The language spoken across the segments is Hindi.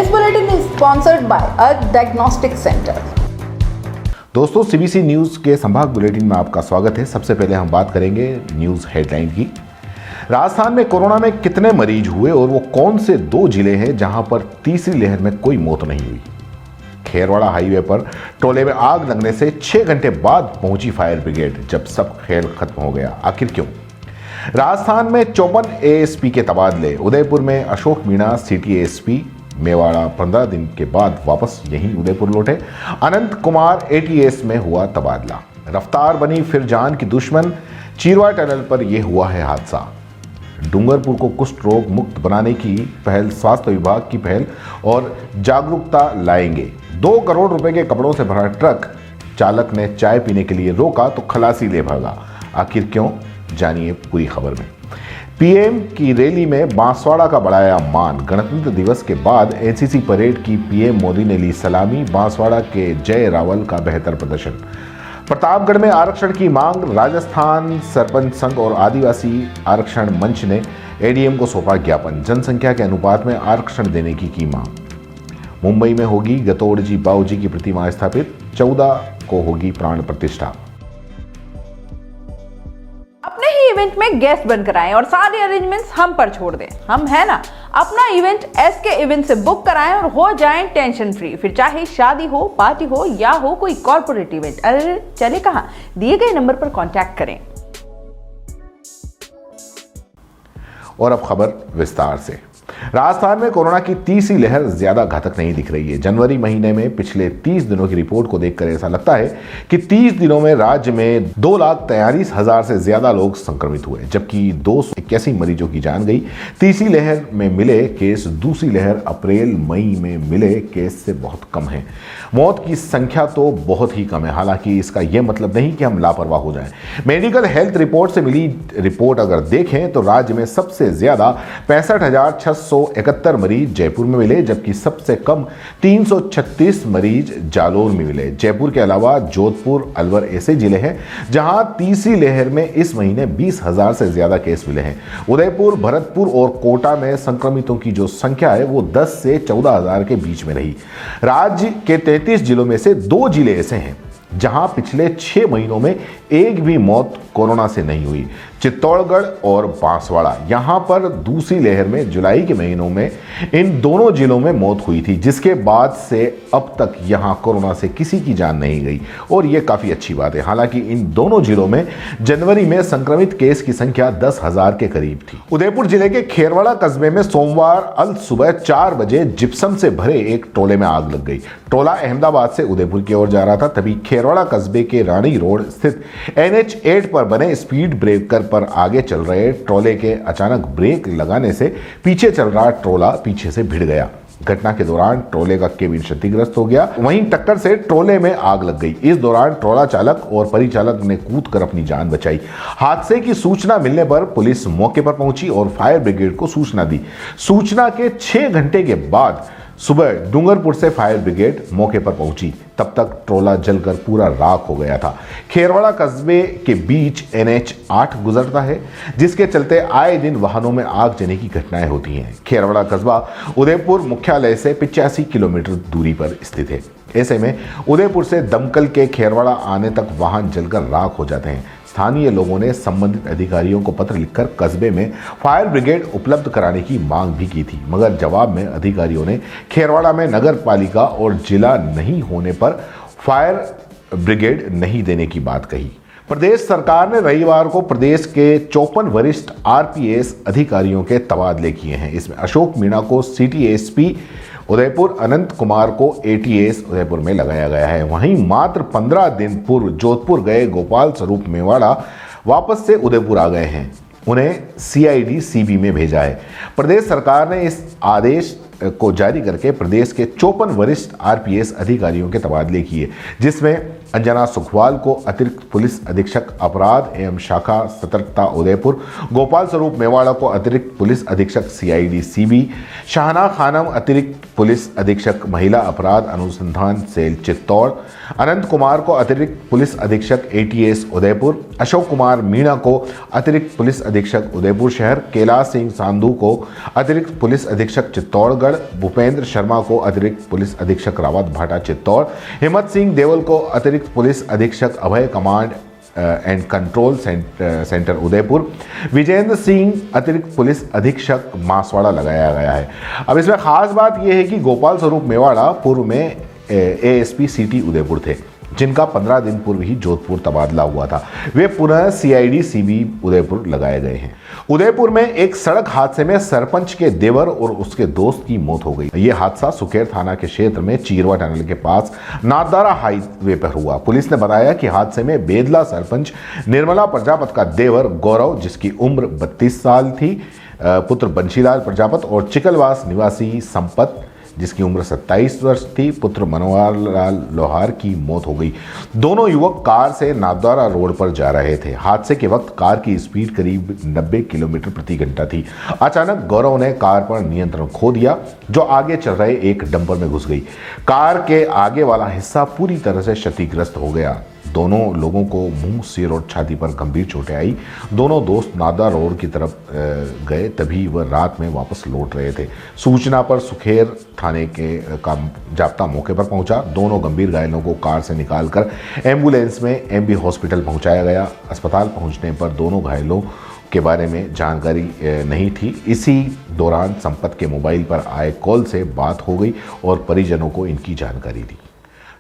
This bulletin is sponsored by a diagnostic center. दोस्तों, सीबीसी न्यूज़ के संभाग बुलेटिन में आपका स्वागत है। सबसे पहले हम बात करेंगे न्यूज़ हेडलाइन की। राजस्थान में कोरोना में कितने मरीज हुए और वो कौन से 2 जिले हैं जहां पर तीसरी लहर में कोई मौत नहीं हुई। खेरवाड़ा हाईवे पर टोले में आग लगने से 6 घंटे बाद पहुंची फायर ब्रिगेड, जब सब खेल खत्म हो गया। आखिर क्यों? राजस्थान में 54 एएसपी के तबादले। उदयपुर में अशोक मीणा सिटी एएसपी, मेवाड़ा 15 दिन के बाद वापस यहीं उदयपुर लौटे। अनंत कुमार एटीएस में हुआ तबादला। रफ्तार बनी फिर जान की दुश्मन। चीरवा टनल पर यह हुआ है हादसा। डूंगरपुर को कुष्ठ रोग मुक्त बनाने की पहल, स्वास्थ्य विभाग की पहल और जागरूकता लाएंगे। 2 करोड़ रुपए के कपड़ों से भरा ट्रक चालक ने चाय पीने के लिए रोका तो खलासी ले भागा। आखिर क्यों? जानिए पूरी खबर में। पीएम की रैली में बांसवाड़ा का बढ़ाया मान। गणतंत्र दिवस के बाद एनसीसी परेड की पीएम मोदी ने ली सलामी। बांसवाड़ा के जय रावल का बेहतर प्रदर्शन। प्रतापगढ़ में आरक्षण की मांग। राजस्थान सरपंच संघ और आदिवासी आरक्षण मंच ने एडीएम को सौंपा ज्ञापन। जनसंख्या के अनुपात में आरक्षण देने की मांग। मुंबई में होगी गतोड़जी बाऊजी की प्रतिमा स्थापित। 14 को होगी प्राण प्रतिष्ठा। अपने ही इवेंट में गेस्ट बनकर आएं और सारे अरेंजमेंट्स हम पर छोड़ दें। हम है ना। अपना इवेंट एसके इवेंट से बुक कराएं और हो जाएं टेंशन फ्री। फिर चाहे शादी हो, पार्टी हो या हो कोई कॉर्पोरेट इवेंट, अरे चले कहां, दिए गए नंबर पर कांटेक्ट करें। और अब खबर विस्तार से। राजस्थान में कोरोना की तीसरी लहर ज्यादा घातक नहीं दिख रही है। जनवरी महीने में पिछले 30 दिनों की रिपोर्ट को देखकर ऐसा लगता है कि 30 दिनों में राज्य में 2,43,000 से ज्यादा लोग संक्रमित हुए, जबकि 281 मरीजों की जान गई। तीसरी लहर में मिले केस दूसरी लहर अप्रैल मई में मिले केस से बहुत कम है। मौत की संख्या तो बहुत ही कम है। हालांकि इसका यह मतलब नहीं कि हम लापरवाह हो जाएं। मेडिकल हेल्थ रिपोर्ट से मिली रिपोर्ट अगर देखें तो राज्य में सबसे ज्यादा 65,671 मरीज जयपुर में मिले, जबकि सबसे कम 336 मरीज जालोर में मिले। जयपुर के अलावा जोधपुर, अलवर ऐसे जिले हैं जहां तीसरी लहर में इस महीने 20,000 से ज्यादा केस मिले हैं। उदयपुर, भरतपुर और कोटा में संक्रमितों की जो संख्या है वो 10 से 14,000 के बीच में रही। राज्य के 33 जिलों में से 2 जिले ऐसे हैं जहां पिछले 6 महीनों में एक भी मौत कोरोना से नहीं हुई। चित्तौड़गढ़ और बांसवाड़ा। यहां पर दूसरी लहर में जुलाई के महीनों में इन दोनों जिलों में मौत हुई थी, जिसके बाद से अब तक यहां कोरोना से किसी की जान नहीं गई और यह काफी अच्छी बात है। हालांकि इन दोनों जिलों में जनवरी में संक्रमित केस की संख्या 10,000 के करीब थी। उदयपुर जिले के खेरवाड़ा कस्बे में सोमवार अल सुबह 4 बजे जिप्सम से भरे एक टोले में आग लग गई। टोला अहमदाबाद से उदयपुर की ओर जा रहा था, तभी खेरवाड़ा कस्बे के रानी रोड स्थित NH8 पर बने स्पीड ब्रेकर पर आगे चल रहे ट्रोले के अचानक ब्रेक लगाने से पीछे चल रहा ट्रोला पीछे से भिड़ गया। घटना के दौरान ट्रोले का केबिन क्षतिग्रस्त हो गया। वहीं टक्कर से ट्रोले में आग लग गई। इस दौरान ट्रोला चालक और परिचालक ने कूदकर अपनी जान बचाई। हादसे की सूचना मिलने पर पुलिस मौके पर पहुंची और फायर ब्रिगेड को सूचना दी। सूचना के 6 घंटे के बाद सुबह डूंगरपुर से फायर ब्रिगेड मौके पर पहुंची। तब तक ट्रोला जलकर पूरा राख हो गया था। खेरवाड़ा कस्बे के बीच NH8 गुजरता है, जिसके चलते आए दिन वाहनों में आग जलने की घटनाएं होती हैं। खेरवाड़ा कस्बा उदयपुर मुख्यालय से 85 किलोमीटर दूरी पर स्थित है। ऐसे में उदयपुर से दमकल के खेरवाड़ा आने तक वाहन जलकर राख हो जाते हैं। स्थानीय लोगों ने संबंधित अधिकारियों को पत्र लिखकर कस्बे में फायर ब्रिगेड उपलब्ध कराने की मांग भी की थी, मगर जवाब में अधिकारियों ने खेरवाड़ा में नगर पालिका और जिला नहीं होने पर फायर ब्रिगेड नहीं देने की बात कही। प्रदेश सरकार ने रविवार को प्रदेश के 54 वरिष्ठ RPS अधिकारियों के तबादले किए हैं। इसमें अशोक मीणा को सिटी एएसपी उदयपुर, अनंत कुमार को ATS उदयपुर में लगाया गया है। वहीं मात्र 15 दिन पूर्व जोधपुर गए गोपाल स्वरूप मेवाड़ा वापस से उदयपुर आ गए हैं। उन्हें CID CB में भेजा है। प्रदेश सरकार ने इस आदेश को जारी करके प्रदेश के 54 वरिष्ठ RPS अधिकारियों के तबादले किए, जिसमें अंजना सुखवाल को अतिरिक्त पुलिस अधीक्षक अपराध एवं शाखा सतर्कता उदयपुर, गोपाल स्वरूप मेवाड़ा को अतिरिक्त पुलिस अधीक्षक CID CB, शाहना खानम अतिरिक्त पुलिस अधीक्षक महिला अपराध अनुसंधान सेल चित्तौड़, अनंत कुमार को अतिरिक्त पुलिस अधीक्षक ATS उदयपुर, अशोक कुमार मीणा को अतिरिक्त पुलिस अधीक्षक उदयपुर शहर, कैलाश सिंह सांधू को अतिरिक्त पुलिस अधीक्षक चित्तौड़गढ़, भूपेंद्र शर्मा को अतिरिक्त पुलिस अधीक्षक रावत भाटा चित्तौड़, हिम्मत सिंह देवल को अतिरिक्त पुलिस अधीक्षक Abhay command and control centre Udaipur, Vijendra Singh अतिरिक्त पुलिस अधीक्षक मासवाड़ा लगाया गया है। अब इसमें खास बात यह है कि गोपाल स्वरूप मेवाड़ा पूर्व में ASP सिटी उदयपुर थे, जिनका 15 दिन पूर्व ही जोधपुर तबादला हुआ था। वे पुनः CID CB उदयपुर लगाए गए हैं। उदयपुर में एक सड़क हादसे में सरपंच के देवर और उसके दोस्त की मौत हो गई। यह हादसा सुकेर थाना के क्षेत्र में चीरवा टनल के पास नाथद्वारा हाईवे पर हुआ। पुलिस ने बताया कि हादसे में बेदला सरपंच निर्मला प्रजापत का देवर गौरव, जिसकी उम्र 32 साल थी, पुत्र बंशीलाल प्रजापत और चिकलवास निवासी संपत, जिसकी उम्र 27 वर्ष थी, पुत्र मनोहर लाल लोहार की मौत हो गई। दोनों युवक कार से नाथद्वारा रोड पर जा रहे थे। हादसे के वक्त कार की स्पीड करीब 90 किलोमीटर प्रति घंटा थी। अचानक गौरव ने कार पर नियंत्रण खो दिया, जो आगे चल रहे एक डंपर में घुस गई। कार के आगे वाला हिस्सा पूरी तरह से क्षतिग्रस्त हो गया। दोनों लोगों को मुंह, सिर और छाती पर गंभीर चोटें आई। दोनों दोस्त नादा रोड की तरफ गए, तभी वह रात में वापस लौट रहे थे। सूचना पर सुखेर थाने का जाब्ता मौके पर पहुंचा। दोनों गंभीर घायलों को कार से निकालकर एम्बुलेंस में MB हॉस्पिटल पहुंचाया गया। अस्पताल पहुंचने पर दोनों घायलों के बारे में जानकारी नहीं थी। इसी दौरान संपत के मोबाइल पर आए कॉल से बात हो गई और परिजनों को इनकी जानकारी दी।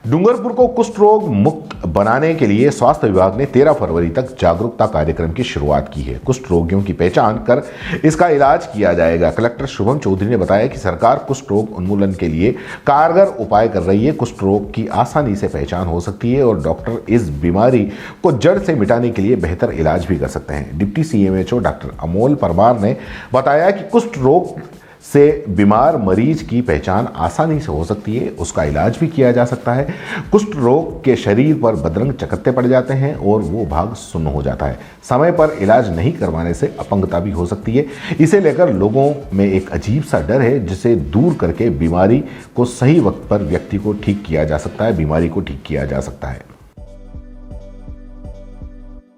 डूंगरपुर को कुष्ठ रोग मुक्त बनाने के लिए स्वास्थ्य विभाग ने 13 फरवरी तक जागरूकता कार्यक्रम की शुरुआत की है। कुष्ठ रोगियों की पहचान कर इसका इलाज किया जाएगा। कलेक्टर शुभम चौधरी ने बताया कि सरकार कुष्ठ रोग उन्मूलन के लिए कारगर उपाय कर रही है। कुष्ठ रोग की आसानी से पहचान हो सकती है और डॉक्टर इस बीमारी को जड़ से मिटाने के लिए बेहतर इलाज भी कर सकते हैं। Deputy CMHO doctor Amol Parmar ने बताया कि कुष्ठ रोग से बीमार मरीज की पहचान आसानी से हो सकती है, उसका इलाज भी किया जा सकता है। कुष्ठ रोग के शरीर पर बदरंग चकत्ते पड़ जाते हैं और वो भाग सुन्न हो जाता है। समय पर इलाज नहीं करवाने से अपंगता भी हो सकती है। इसे लेकर लोगों में एक अजीब सा डर है, जिसे दूर करके बीमारी को सही वक्त पर व्यक्ति को ठीक किया जा सकता है, बीमारी को ठीक किया जा सकता है।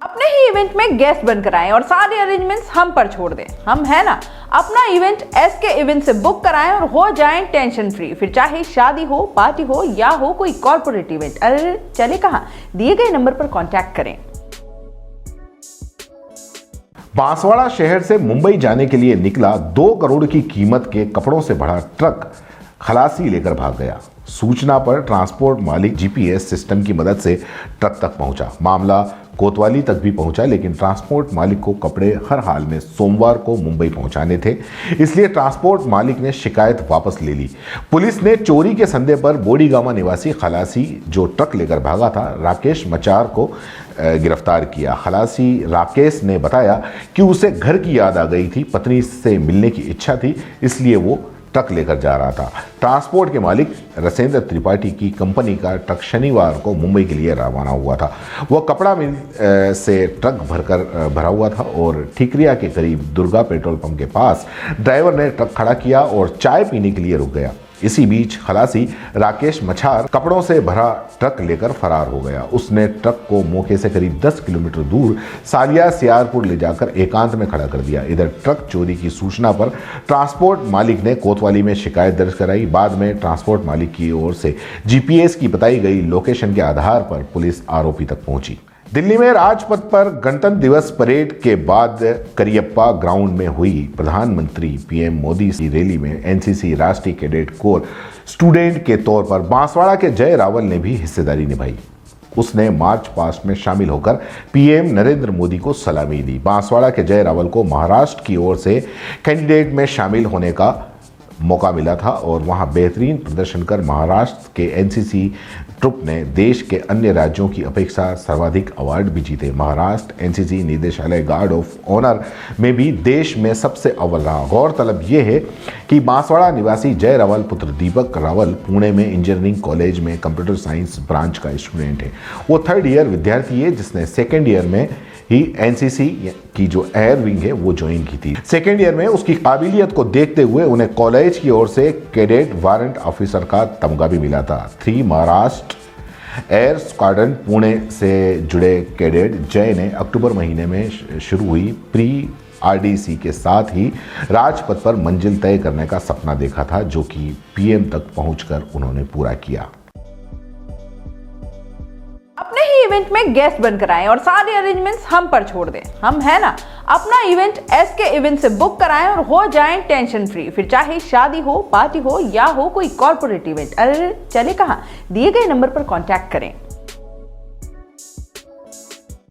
अपने ही इवेंट में गेस्ट बनकर आएं और सारे अरेंजमेंट्स हम पर छोड़ दें। हम है ना, अपना इवेंट SK इवेंट से बुक कराएं और हो जाएं टेंशन फ्री। फिर चाहे शादी हो, पार्टी हो या हो कोई कॉर्पोरेट इवेंट। अरे चले कहाँ, दिए गए नंबर पर कांटेक्ट करें। बांसवाड़ा शहर से मुंबई जाने के लिए निकला 2 करोड़ की कीमत के कपड़ों से भरा ट्रक खलासी लेकर भाग गया। सूचना पर ट्रांसपोर्ट मालिक GPS सिस्टम की मदद से ट्रक तक पहुंचा। मामला कोतवाली तक भी पहुंचा, लेकिन ट्रांसपोर्ट मालिक को कपड़े हर हाल में सोमवार को मुंबई पहुंचाने थे, इसलिए ट्रांसपोर्ट मालिक ने शिकायत वापस ले ली। पुलिस ने चोरी के संदेह पर बोडीगामा निवासी खलासी, जो ट्रक लेकर भागा था, राकेश मचार को गिरफ्तार किया। खलासी राकेश ने बताया कि उसे घर की याद आ गई थी, पत्नी से मिलने की इच्छा थी, इसलिए वो ट्रक लेकर जा रहा था। ट्रांसपोर्ट के मालिक रसेंद्र त्रिपाठी की कंपनी का ट्रक शनिवार को मुंबई के लिए रवाना हुआ था। वह कपड़ा मिल से ट्रक भरा हुआ था और ठीकरिया के करीब दुर्गा पेट्रोल पंप के पास ड्राइवर ने ट्रक खड़ा किया और चाय पीने के लिए रुक गया। इसी बीच खलासी राकेश मछार कपड़ों से भरा ट्रक लेकर फरार हो गया। उसने ट्रक को मौके से करीब 10 किलोमीटर दूर सालिया सियारपुर ले जाकर एकांत में खड़ा कर दिया। इधर ट्रक चोरी की सूचना पर ट्रांसपोर्ट मालिक ने कोतवाली में शिकायत दर्ज कराई। बाद में ट्रांसपोर्ट मालिक की ओर से GPS की बताई गई लोकेशन के आधार पर पुलिस आरोपी तक पहुंची। दिल्ली में राजपथ पर गणतंत्र दिवस परेड के बाद करियप्पा ग्राउंड में हुई प्रधानमंत्री PM मोदी की रैली में NCC राष्ट्रीय कैडेट कोर स्टूडेंट के तौर पर बांसवाड़ा के जय रावल ने भी हिस्सेदारी निभाई। उसने मार्च पास्ट में शामिल होकर PM नरेंद्र मोदी को सलामी दी। बांसवाड़ा के जय रावल को महाराष्ट्र की ओर से कैंडिडेट में शामिल होने का मौका मिला था और वहां बेहतरीन प्रदर्शन कर महाराष्ट्र के NCC ट्रुप ने देश के अन्य राज्यों की अपेक्षा सर्वाधिक अवार्ड भी जीते। महाराष्ट्र एनसीसी निदेशालय गार्ड ऑफ ऑनर में भी देश में सबसे अव्वल रहा। गौरतलब यह है कि बांसवाड़ा निवासी जय रावल पुत्र दीपक रावल पुणे में इंजीनियरिंग कॉलेज में कंप्यूटर साइंस ब्रांच का स्टूडेंट है। वो 3rd ईयर विद्यार्थी है जिसने 2nd ईयर में ही एनसीसी की जो एयर विंग है वो ज्वाइन की थी। 2nd ईयर में उसकी काबिलियत को देखते हुए उन्हें कॉलेज की ओर से कैडेट वारंट ऑफिसर का तमगा भी मिला था। 3 महाराष्ट्र एयर स्क्वाड्रन पुणे से जुड़े कैडेट जय ने अक्टूबर महीने में शुरू हुई प्री आरडीसी के साथ ही राजपथ पर मंजिल तय करने का सपना देखा था, जो कि पीएम तक पहुंचकर उन्होंने पूरा किया। अपने ही इवेंट में गेस्ट बनकर आएं और सारे अरेंजमेंट्स हम पर छोड़ दें। हम है ना, अपना इवेंट एसके इवेंट से बुक कराएं और हो जाएं टेंशन फ्री। फिर चाहे शादी हो, पार्टी हो या हो कोई कॉर्पोरेट इवेंट, अरे चले कहां, दिए गए नंबर पर कांटेक्ट करें।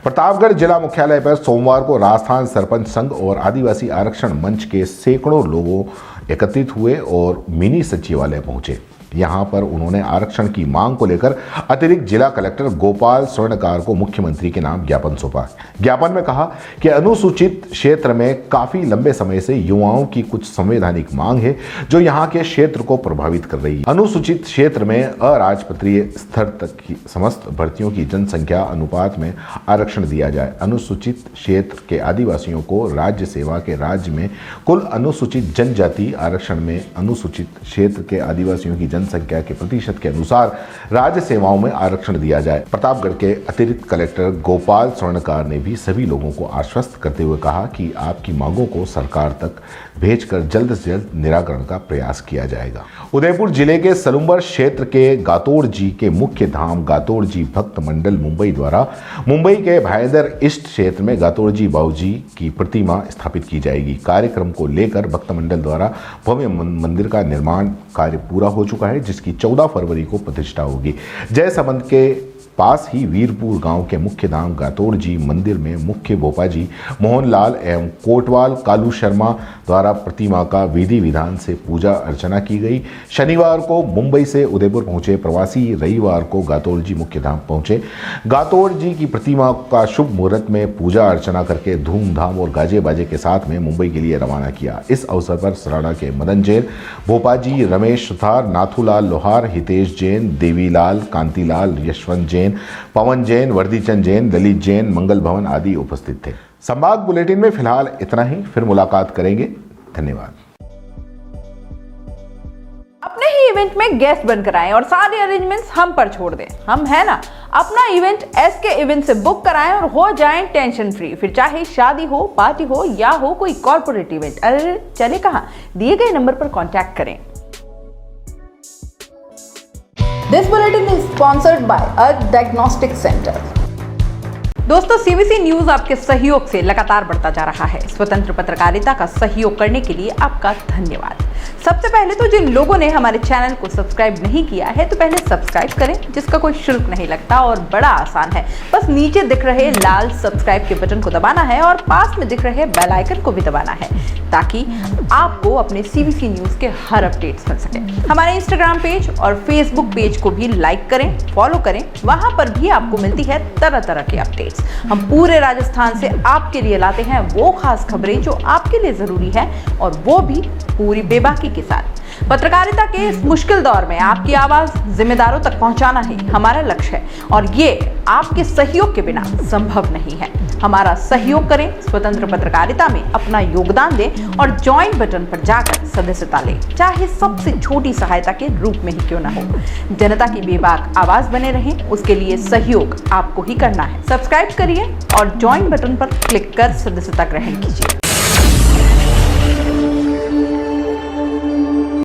प्रतापगढ़ जिला मुख्यालय पर सोमवार को राजस्थान सरपंच संघ और आदिवासी आरक्षण मंच के सैकड़ों लोगों एकत्रित हुए और मिनी सचिवालय पहुंचे। यहां पर उन्होंने आरक्षण की मांग को लेकर अतिरिक्त जिला कलेक्टर गोपाल स्वर्णकार को मुख्यमंत्री के नाम ज्ञापन सौंपा। ज्ञापन में कहा कि अनुसूचित क्षेत्र में काफी लंबे समय से युवाओं की कुछ संवैधानिक मांग है जो यहां के क्षेत्र को प्रभावित कर रही है। अनुसूचित क्षेत्र में अराजपत्रीय स्तर तक की समस्त भर्तियों की जनसंख्या अनुपात में आरक्षण दिया जाए। अनुसूचित क्षेत्र के आदिवासियों को राज्य सेवा के राज्य में कुल अनुसूचित जनजाति आरक्षण में अनुसूचित क्षेत्र के आदिवासियों की संख्या के प्रतिशत के अनुसार राज्य सेवाओं में आरक्षण दिया जाए। प्रतापगढ़ के अतिरिक्त कलेक्टर गोपाल स्वर्णकार ने भी सभी लोगों को आश्वस्त करते हुए कहा कि आपकी मांगों को सरकार तक भेजकर जल्द से जल्द निराकरण का प्रयास किया जाएगा। उदयपुर जिले के सलुम्बर क्षेत्र के गातोड़ जी के मुख्य धाम गातोड़ जी भक्त मंडल मुंबई द्वारा मुंबई के भाईंदर ईस्ट क्षेत्र में गातोड़ जी बाबूजी की प्रतिमा स्थापित की जाएगी। कार्यक्रम को लेकर भक्त मंडल द्वारा भव्य मंदिर का निर्माण कार्य पूरा हो चुका है, जिसकी 14 फरवरी को प्रतिष्ठा होगी। जयसमंद के पास ही वीरपुर गांव के मुख्य धाम गातोड़ जी मंदिर में मुख्य भोपाजी मोहनलाल एवं कोटवाल कालू शर्मा द्वारा प्रतिमा का विधि विधान से पूजा अर्चना की गई। शनिवार को मुंबई से उदयपुर पहुंचे प्रवासी रविवार को गातोड़ जी मुख्य धाम पहुंचे। गातोड़ जी की प्रतिमा का शुभ मुहूर्त में पूजा अर्चना करके धूमधाम और गाजे बाजे के साथ में मुंबई के लिए रवाना किया। इस अवसर पर सराड़ा के मदन जैन, भोपाजी रमेश सुथार, नाथूलाल लोहार, हितेश जैन, देवीलाल, कांतिलाल, यशवंत जैन, पवन जैन, वर्दीचंद जैन, ललित जैन, मंगल भवन आदि उपस्थित थे। संवाद बुलेटिन में फिलहाल इतना ही, फिर मुलाकात करेंगे। धन्यवाद। अपने ही इवेंट में गेस्ट बनकर आएं और सारे अरेंजमेंट्स हम पर छोड़ दें। हम है ना, अपना इवेंट एसके इवेंट से बुक कराएं और हो जाएं टेंशन फ्री। फिर चाहे शादी हो, पार्टी हो या हो कोई कॉर्पोरेट इवेंट, अरे चले कहां, दिए गए नंबर पर कांटेक्ट करें। This bulletin is sponsored by Earth Diagnostic Center. दोस्तों, सीबीसी न्यूज आपके सहयोग से लगातार बढ़ता जा रहा है। स्वतंत्र पत्रकारिता का सहयोग करने के लिए आपका धन्यवाद। सबसे पहले तो जिन लोगों ने हमारे चैनल को सब्सक्राइब नहीं किया है तो पहले सब्सक्राइब करें, जिसका कोई शुल्क नहीं लगता और बड़ा आसान है। बस नीचे दिख रहे लाल सब्सक्राइब के बटन को दबाना है और पास में दिख रहे बेल आइकन को भी दबाना है, ताकि आपको अपने सीबीसी न्यूज के हर अपडेट्स मिल सके। हमारे इंस्टाग्राम पेज और फेसबुक पेज को भी लाइक करें, फॉलो करें, वहां पर भी आपको मिलती है तरह तरह के अपडेट्स। हम पूरे राजस्थान से आपके लिए लाते हैं वो खास खबरें जो आपके लिए जरूरी है, और वो भी पूरी बेबाकी के साथ। पत्रकारिता के इस मुश्किल दौर में आपकी आवाज जिम्मेदारों तक पहुंचाना ही हमारा लक्ष्य है, और ये आपके सहयोग के बिना संभव नहीं है। हमारा सहयोग करें, स्वतंत्र पत्रकारिता में अपना योगदान दें और ज्वाइन बटन पर जाकर सदस्यता लें, चाहे सबसे छोटी सहायता के रूप में ही क्यों ना हो। जनता की बेबाक आवाज बने रहें, उसके लिए सहयोग आपको ही करना है। सब्सक्राइब करिए और ज्वाइन बटन पर क्लिक कर सदस्यता ग्रहण कीजिए।